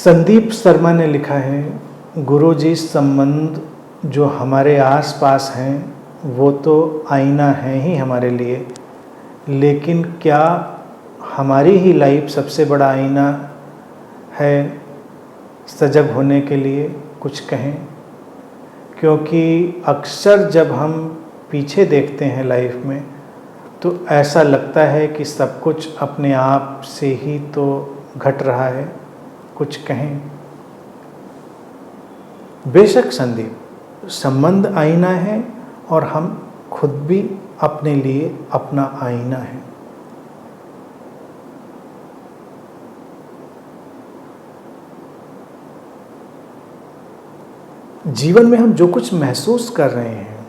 संदीप शर्मा ने लिखा है, गुरुजी संबंध जो हमारे आसपास हैं वो तो आईना है ही हमारे लिए, लेकिन क्या हमारी ही लाइफ सबसे बड़ा आईना है सजग होने के लिए? कुछ कहें, क्योंकि अक्सर जब हम पीछे देखते हैं लाइफ में तो ऐसा लगता है कि सब कुछ अपने आप से ही तो घट रहा है। कुछ कहें। बेशक संदीप, संबंध आईना है और हम खुद भी अपने लिए अपना आईना है। जीवन में हम जो कुछ महसूस कर रहे हैं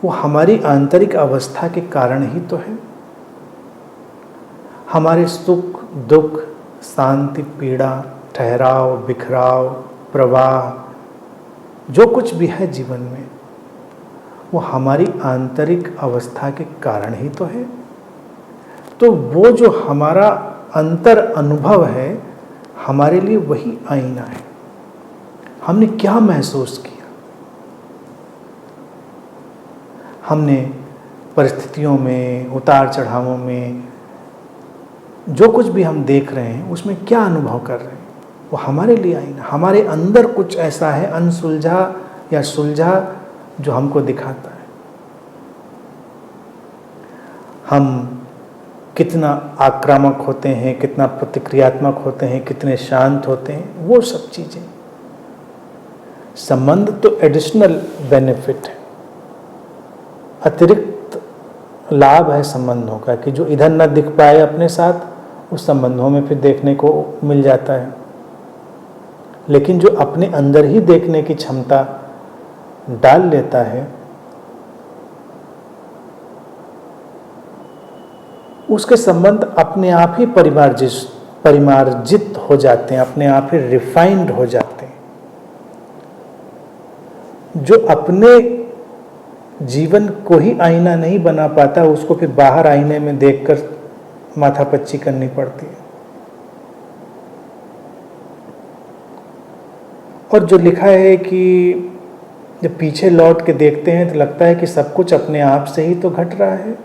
वो हमारी आंतरिक अवस्था के कारण ही तो है। हमारे सुख दुख, शांति पीड़ा, ठहराव बिखराव, प्रवाह, जो कुछ भी है जीवन में वो हमारी आंतरिक अवस्था के कारण ही तो है। तो वो जो हमारा अंतर अनुभव है हमारे लिए वही आईना है। हमने क्या महसूस किया, हमने परिस्थितियों में, उतार चढ़ावों में जो कुछ भी हम देख रहे हैं उसमें क्या अनुभव कर रहे हैं वो हमारे लिए आईना। हमारे अंदर कुछ ऐसा है अनसुलझा या सुलझा जो हमको दिखाता है। हम कितना आक्रामक होते हैं, कितना प्रतिक्रियात्मक होते हैं, कितने शांत होते हैं, वो सब चीज़ें। संबंध तो एडिशनल बेनिफिट है, अतिरिक्त लाभ है संबंधों का, कि जो इधर न दिख पाए अपने साथ उस संबंधों में फिर देखने को मिल जाता है। लेकिन जो अपने अंदर ही देखने की क्षमता डाल लेता है उसके संबंध अपने आप ही परिमार्जित हो जाते हैं, अपने आप ही रिफाइंड हो जाते हैं। जो अपने जीवन को ही आईना नहीं बना पाता उसको फिर बाहर आईने में देखकर माथापच्ची करनी पड़ती है। और जो लिखा है कि जब पीछे लौट के देखते हैं तो लगता है कि सब कुछ अपने आप से ही तो घट रहा है।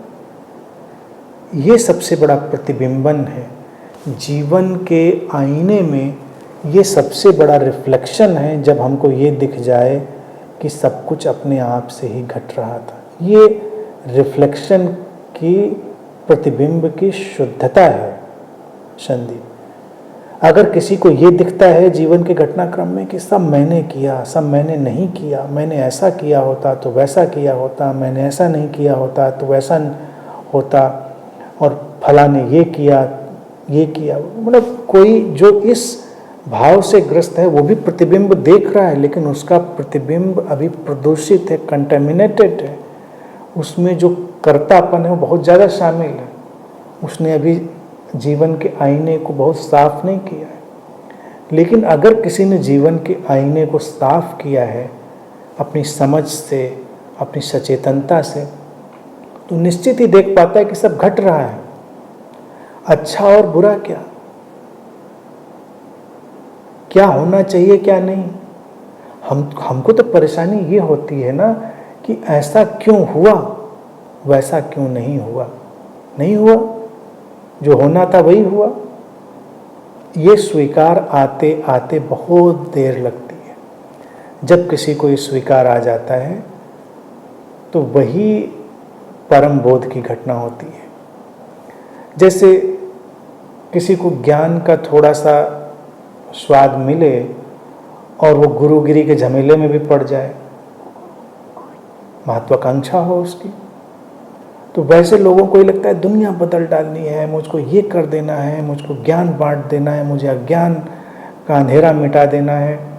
ये सबसे बड़ा प्रतिबिंबन है जीवन के आईने में। ये सबसे बड़ा रिफ्लेक्शन है जब हमको ये दिख जाए कि सब कुछ अपने आप से ही घट रहा था। ये रिफ्लेक्शन की, प्रतिबिंब की शुद्धता है संदीप। अगर किसी को ये दिखता है जीवन के घटनाक्रम में कि सब मैंने किया, सब मैंने नहीं किया, मैंने ऐसा किया होता तो वैसा किया होता, मैंने ऐसा नहीं किया होता तो वैसा होता, और फला ने ये किया, मतलब कोई जो इस भाव से ग्रस्त है वो भी प्रतिबिंब देख रहा है, लेकिन उसका प्रतिबिंब अभी प्रदूषित है, कंटेमिनेटेड है। उसमें जो कर्तापन है वो बहुत ज़्यादा शामिल है। उसने अभी जीवन के आईने को बहुत साफ नहीं किया है। लेकिन अगर किसी ने जीवन के आईने को साफ किया है अपनी समझ से, अपनी सचेतनता से, तो निश्चित ही देख पाता है कि सब घट रहा है, अच्छा और बुरा क्या होना चाहिए क्या नहीं। हमको तो परेशानी ये होती है ना कि ऐसा क्यों हुआ, वैसा क्यों नहीं हुआ। जो होना था वही हुआ। ये स्वीकार आते आते बहुत देर लगती है। जब किसी को ये स्वीकार आ जाता है तो वही परम बोध की घटना होती है। जैसे किसी को ज्ञान का थोड़ा सा स्वाद मिले और वो गुरुगिरी के झमेले में भी पड़ जाए, महत्वाकांक्षा हो उसकी, तो वैसे लोगों को ये लगता है दुनिया बदल डालनी है, मुझको ये कर देना है, मुझको ज्ञान बांट देना है, मुझे अज्ञान का अंधेरा मिटा देना है।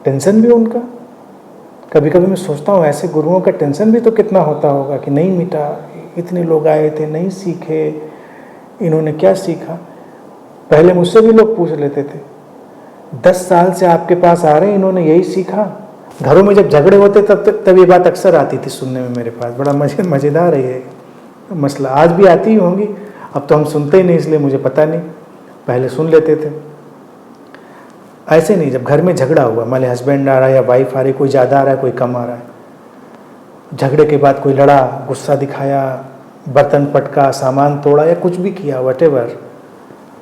टेंशन भी उनका, कभी कभी मैं सोचता हूँ ऐसे गुरुओं का टेंशन भी तो कितना होता होगा कि नहीं मिटा, इतने लोग आए थे नहीं सीखे, इन्होंने क्या सीखा। पहले मुझसे भी लोग पूछ लेते थे 10 साल से आपके पास आ रहे हैं, इन्होंने यही सीखा। घरों में जब झगड़े होते तब ये बात अक्सर आती थी सुनने में मेरे पास, बड़ा मज़ेदार है ये। मसला आज भी आती ही होंगी, अब तो हम सुनते ही नहीं इसलिए मुझे पता नहीं, पहले सुन लेते थे। ऐसे नहीं, जब घर में झगड़ा हुआ, मान लीजिए हस्बैंड आ रहा है या वाइफ आ रही, कोई ज़्यादा आ रहा है कोई कम आ रहा है, झगड़े के बाद कोई लड़ा, गुस्सा दिखाया, बर्तन पटका, सामान तोड़ा या कुछ भी किया व्हाटएवर,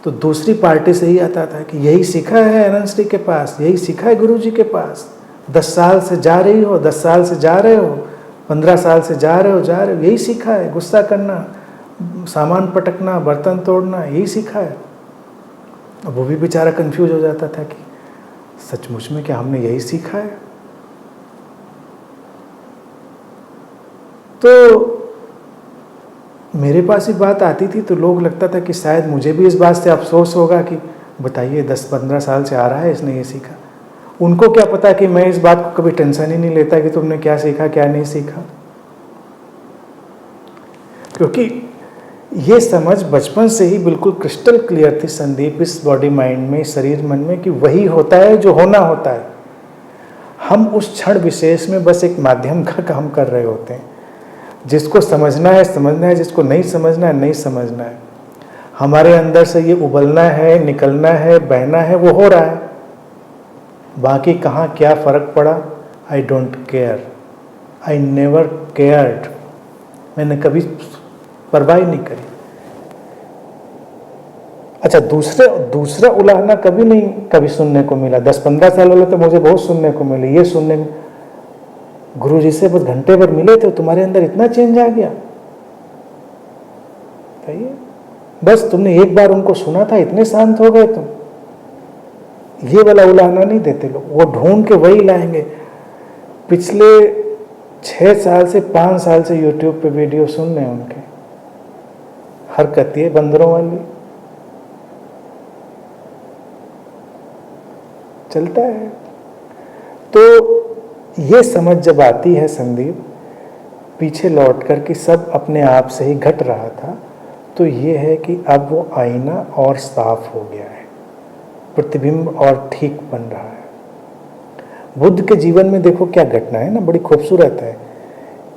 तो दूसरी पार्टी से ही आता था कि यही सीखा है अनंत श्री के पास, यही सीखा है गुरु जी के पास, 10 साल से जा रही हो, 10 साल से जा रहे हो, 15 साल से जा रहे हो, यही सीखा है, गुस्सा करना, सामान पटकना, बर्तन तोड़ना, यही सीखा है। अब वो भी बेचारा कंफ्यूज हो जाता था कि सचमुच में क्या हमने यही सीखा है? तो मेरे पास ही बात आती थी तो लोग लगता था कि शायद मुझे भी इस बात से अफसोस होगा कि बताइए 10-15 साल से आ रहा है, इसने ये सीखा। उनको क्या पता कि मैं इस बात को कभी टेंशन ही नहीं लेता कि तुमने क्या सीखा क्या नहीं सीखा, क्योंकि ये समझ बचपन से ही बिल्कुल क्रिस्टल क्लियर थी संदीप, इस बॉडी माइंड में, शरीर मन में, कि वही होता है जो होना होता है। हम उस क्षण विशेष में बस एक माध्यम का काम कर रहे होते हैं। जिसको समझना है समझना है, जिसको नहीं समझना है नहीं समझना है। हमारे अंदर से ये उबलना है, निकलना है, बहना है, वो हो रहा है। बाकी कहाँ क्या फ़र्क पड़ा, I don't care, I never cared, मैंने कभी परवाह नहीं करी। अच्छा, दूसरा उलाहना कभी सुनने को मिला। 10-15 साल वाले तो मुझे बहुत सुनने को मिले। ये सुनने, गुरु जी से बस घंटे भर मिले थे, तुम्हारे अंदर इतना चेंज आ गया। बस तुमने एक बार उनको सुना था, इतने शांत हो गए तुम। ये वाला उलाहना नहीं देते लोग, वो ढूंढ के वही लाएंगे। पिछले 6 साल से 5 साल से यूट्यूब पे वीडियो सुन रहे हैं उनके, हरकत ये बंदरों वाली चलता है। तो ये समझ जब आती है संदीप, पीछे लौट कर कि सब अपने आप से ही घट रहा था, तो ये है कि अब वो आईना और साफ हो गया है, प्रतिबिंब और ठीक बन रहा है। बुद्ध के जीवन में देखो क्या घटना है ना, बड़ी खूबसूरत है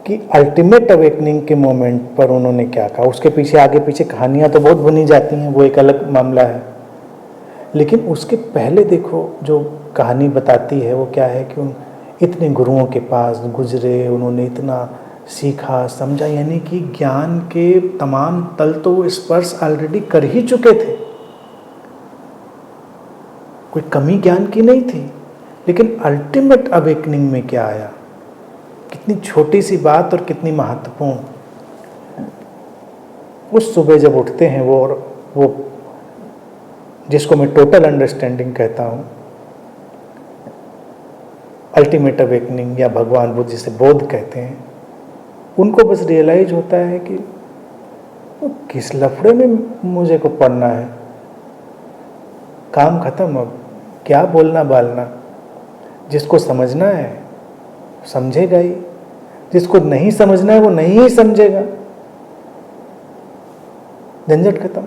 कि अल्टीमेट अवेकनिंग के मोमेंट पर उन्होंने क्या कहा। उसके पीछे आगे पीछे कहानियां तो बहुत बुनी जाती हैं, वो एक अलग मामला है, लेकिन उसके पहले देखो जो कहानी बताती है वो क्या है कि उन इतने गुरुओं के पास गुजरे, उन्होंने इतना सीखा समझा, यानी कि ज्ञान के तमाम तल तो वो स्पर्श ऑलरेडी कर ही चुके थे, कोई कमी ज्ञान की नहीं थी। लेकिन अल्टीमेट अवेकनिंग में क्या आया, कितनी छोटी सी बात और कितनी महत्वपूर्ण। उस सुबह जब उठते हैं वो जिसको मैं टोटल अंडरस्टैंडिंग कहता हूँ, अल्टीमेट अवेकनिंग या भगवान बुद्ध जिसे बोध कहते हैं, उनको बस रियलाइज होता है कि किस लफड़े में मुझे को पढ़ना है, काम खत्म, अब क्या बोलना बालना। जिसको समझना है समझेगा ही, जिसको नहीं समझना है वो नहीं ही समझेगा, झंझट खत्म।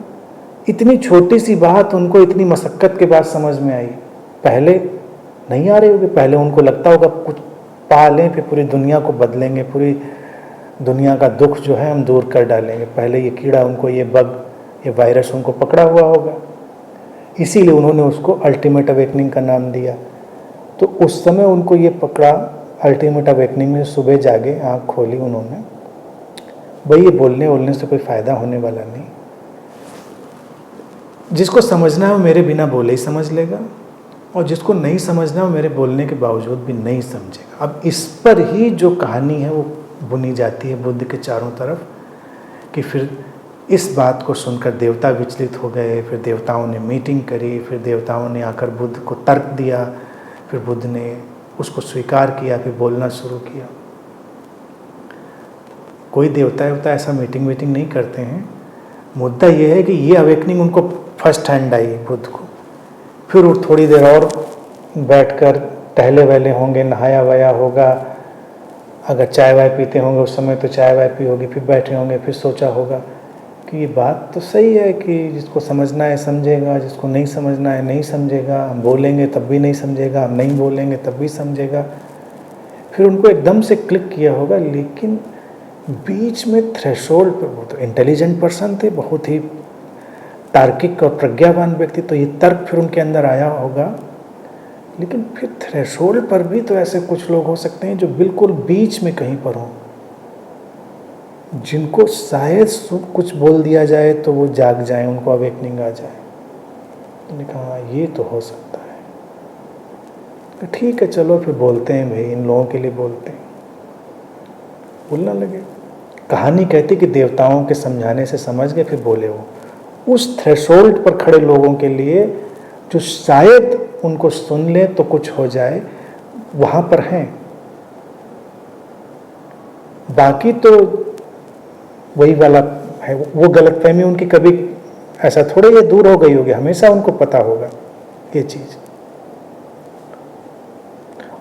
इतनी छोटी सी बात उनको इतनी मशक्कत के बाद समझ में आई। पहले नहीं आ रही होगी, पहले उनको लगता होगा कुछ पा लें फिर पूरी दुनिया को बदलेंगे, पूरी दुनिया का दुख जो है हम दूर कर डालेंगे। पहले ये कीड़ा उनको, ये बग, ये वायरस उनको पकड़ा हुआ होगा, इसीलिए उन्होंने उसको अल्टीमेट अवेकनिंग का नाम दिया। तो उस समय उनको ये पकड़ा अल्टीमेट अवेकनिंग में। सुबह जागे, आँख खोली उन्होंने, भाई ये बोलने से कोई फ़ायदा होने वाला नहीं, जिसको समझना है वो मेरे बिना बोले ही समझ लेगा, और जिसको नहीं समझना वो मेरे बोलने के बावजूद भी नहीं समझेगा। अब इस पर ही जो कहानी है वो बुनी जाती है बुद्ध के चारों तरफ, कि फिर इस बात को सुनकर देवता विचलित हो गए, फिर देवताओं ने मीटिंग करी, फिर देवताओं ने आकर बुद्ध को तर्क दिया, फिर बुद्ध ने उसको स्वीकार किया, फिर बोलना शुरू किया। कोई देवता ऐसा मीटिंग नहीं करते हैं। मुद्दा ये है कि ये अवेकनिंग उनको फर्स्ट हैंड आई बुद्ध को। फिर वो थोड़ी देर और बैठकर टहले वहले होंगे, नहाया वया होगा, अगर चाय वाय पीते होंगे उस समय तो चाय वाय पी होगी, फिर बैठे होंगे, फिर सोचा होगा कि ये बात तो सही है कि जिसको समझना है समझेगा, जिसको नहीं समझना है नहीं समझेगा, हम बोलेंगे तब भी नहीं समझेगा, हम नहीं बोलेंगे तब भी समझेगा। फिर उनको एकदम से क्लिक किया होगा, लेकिन बीच में थ्रेशोल्ड पर, वो तो इंटेलिजेंट पर्सन थे, बहुत ही तार्किक और प्रज्ञावान व्यक्ति, तो ये तर्क फिर उनके अंदर आया होगा। लेकिन फिर थ्रेशोल्ड पर भी तो ऐसे कुछ लोग हो सकते हैं जो बिल्कुल बीच में कहीं पर हों, जिनको शायद कुछ बोल दिया जाए तो वो जाग जाए, उनको अवेकनिंग आ जाए। मैंने कहा ये तो हो सकता है, तो ठीक है चलो फिर बोलते हैं भाई, इन लोगों के लिए बोलते हैं। बोलना लगे। कहानी कहती कि देवताओं के समझाने से समझ गए, फिर बोले वो उस थ्रेशोल्ड पर खड़े लोगों के लिए जो शायद उनको सुन ले तो कुछ हो जाए, वहाँ पर हैं। बाकी तो वही वाला है, वो गलतफहमी उनकी कभी ऐसा थोड़े ये दूर हो गई होगी, हमेशा उनको पता होगा ये चीज़।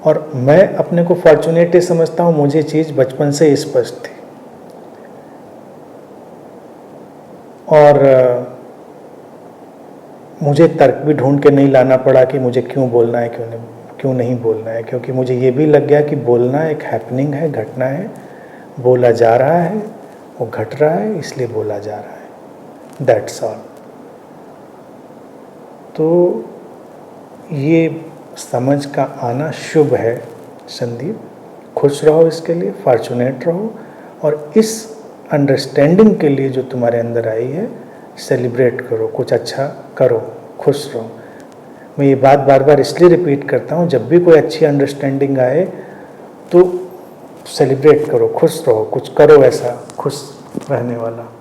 और मैं अपने को फॉर्चुनेट समझता हूँ, मुझे चीज़ बचपन से स्पष्ट थी। और मुझे तर्क भी ढूंढ के नहीं लाना पड़ा कि मुझे क्यों बोलना है, क्यों नहीं बोलना है, क्योंकि मुझे ये भी लग गया कि बोलना एक हैपनिंग है, घटना है, बोला जा रहा है, वो घट रहा है, इसलिए बोला जा रहा है, दैट्स ऑल। तो ये समझ का आना शुभ है संदीप, खुश रहो इसके लिए, फॉर्चुनेट रहो, और इस अंडरस्टैंडिंग के लिए जो तुम्हारे अंदर आई है सेलिब्रेट करो, कुछ अच्छा करो, खुश रहो। मैं ये बात बार बार इसलिए रिपीट करता हूँ, जब भी कोई अच्छी अंडरस्टैंडिंग आए तो सेलिब्रेट करो, खुश रहो, कुछ करो ऐसा खुश रहने वाला।